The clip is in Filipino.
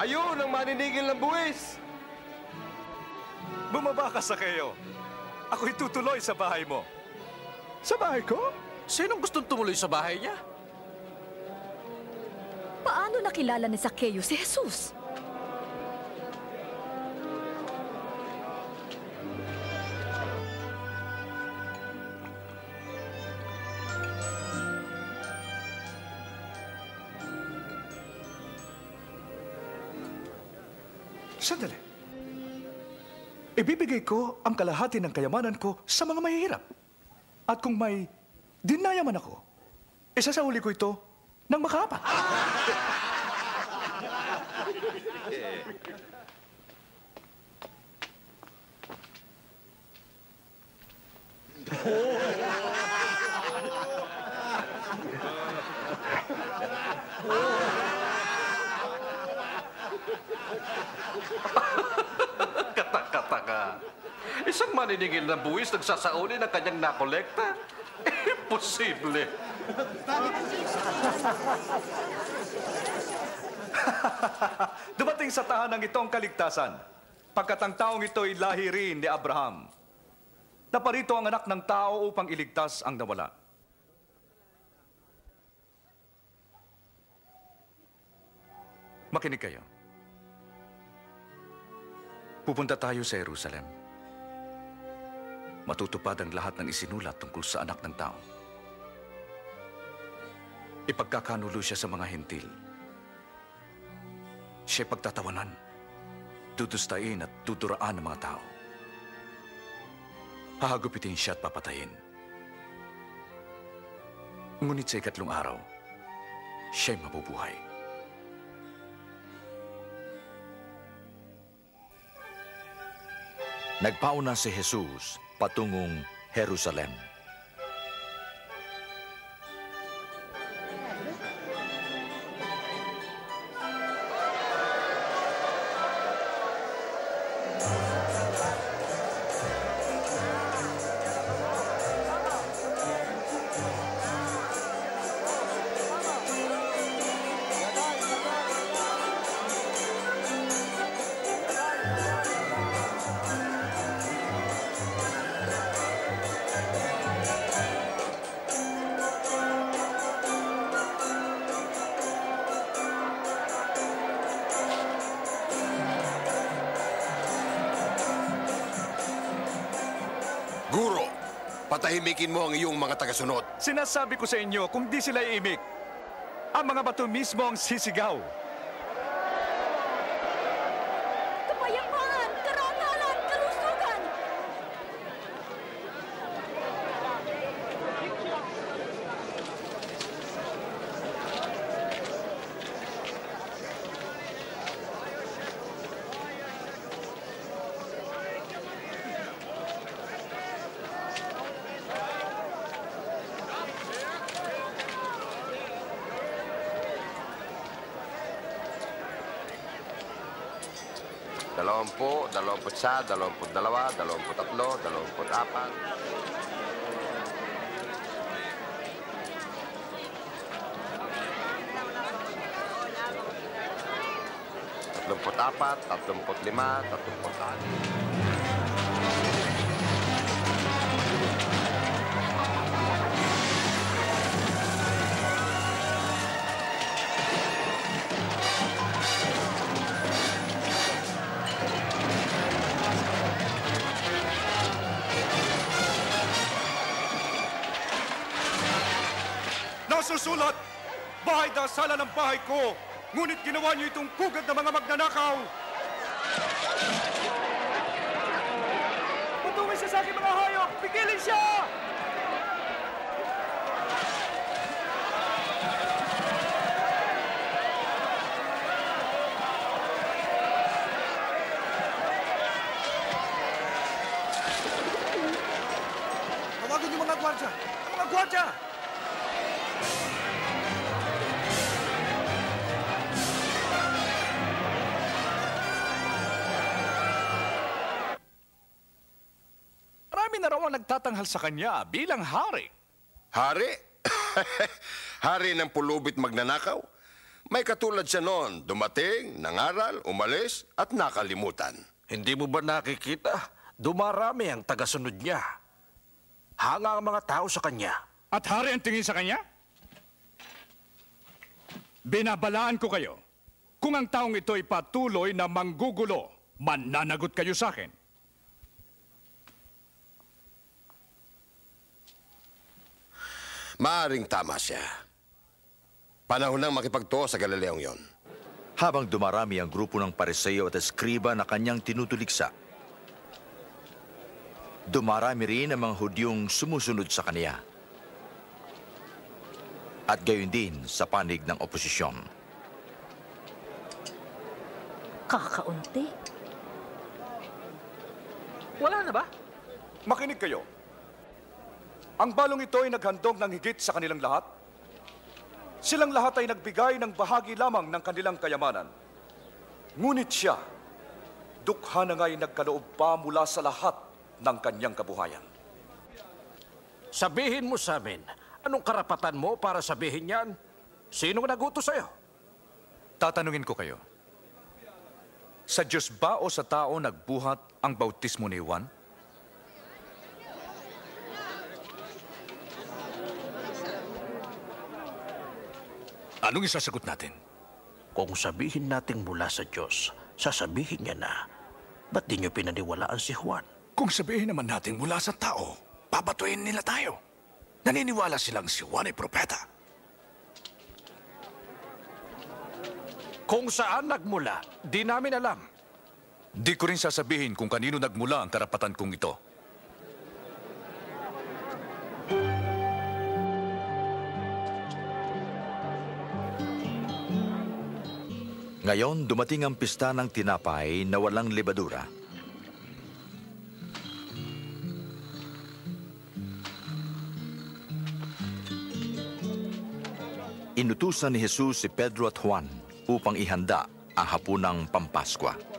Ayun ang maninigil ng buwis. Bumaba ka sa kayo. Ako'y tutuloy sa bahay mo. Sa bahay ko? Sinong gustong tumuloy sa bahay niya? Paano nakilala ni Zacchaeus si Jesus? Sandali. Ibibigay ko ang kalahati ng kayamanan ko sa mga mahihirap. At kung may dinayaman ako, isasauli ko ito ng makaapat. Katak-kataka. Isang maniningil na buwis nagsasauli ng kanyang nakolekta? Imposible. Dumating sa tahanang ito ang kaligtasan, pagkat ang taong ito ay lahi rin ni Abraham. Naparito ang anak ng tao upang iligtas ang nawala. Makinig kayo. Pupunta tayo sa Jerusalem. Matutupad ang lahat ng isinulat tungkol sa anak ng tao. Ipagkakanulo siya sa mga hentil. Siya'y pagtatawanan, tutustain at tuturaan ng mga tao. Hahagupitin siya at papatayin. Ngunit sa ikatlong araw, siya'y mabubuhay. Nagpauna si Jesus patungong Jerusalem. Guro, patahimikin mo ang iyong mga tagasunod. Sinasabi ko sa inyo, kung di sila iimik, ang mga bato mismo ang sisigaw. Kapayapaan! Karangalan! Kalusugan! Dalawampu, 21, 22, 23, 24. Tatlumput-apat, 35, 36. Nasusulat, bahay dasala ng bahay ko, ngunit ginawa niyo itong pugad ng mga magnanakaw. Matungay siya sa aking mga hayop! Pigilin siya! Tawagan niyo mga gwardya! Mga gwardya! Marami na raw ang nagtatanghal sa kanya bilang hari. Hari? Hari ng pulubit magnanakaw? May katulad siya noon, dumating, nangaral, umalis, at nakalimutan. Hindi mo ba nakikita? Dumarami ang tagasunod niya. Hanga ang mga tao sa kanya. At hari ang tingin sa kanya? Binabalaan ko kayo. Kung ang taong ito ay patuloy na manggugulo, mananagot kayo sa akin. Maaring tama siya. Panahon nang makipagtuo sa Galileong yon. Habang dumarami ang grupo ng Pariseo at Eskriba na kanyang tinutuligsa, dumarami rin ang mga Hudyong sumusunod sa kaniya. At gayon din sa panig ng oposisyon. Kakaunti. Wala na ba? Makinig kayo. Ang balong ito ay naghandog ng higit sa kanilang lahat. Silang lahat ay nagbigay ng bahagi lamang ng kanilang kayamanan. Ngunit siya, dukha na nga'y nagkaloob pa mula sa lahat ng kanyang kabuhayan. Sabihin mo sa amin, anong karapatan mo para sabihin yan? Sinong nagutos sa'yo? Tatanungin ko kayo. Sa Diyos ba o sa tao nagbuhat ang bautismo ni Juan? Anong isasagot natin? Kung sabihin nating mula sa Diyos, sasabihin niya na, ba't di niyo pinaniwalaan si Juan? Kung sabihin naman natin mula sa tao, babatuin nila tayo. Naniniwala silang si Juan ay propeta. Kung saan nagmula, di namin alam. Di ko rin sasabihin kung kanino nagmula ang karapatan kong ito. Ngayon, dumating ang pista ng tinapay na walang lebadura. Inutusan ni Jesus si Pedro at Juan upang ihanda ang hapunang Pampaskwa.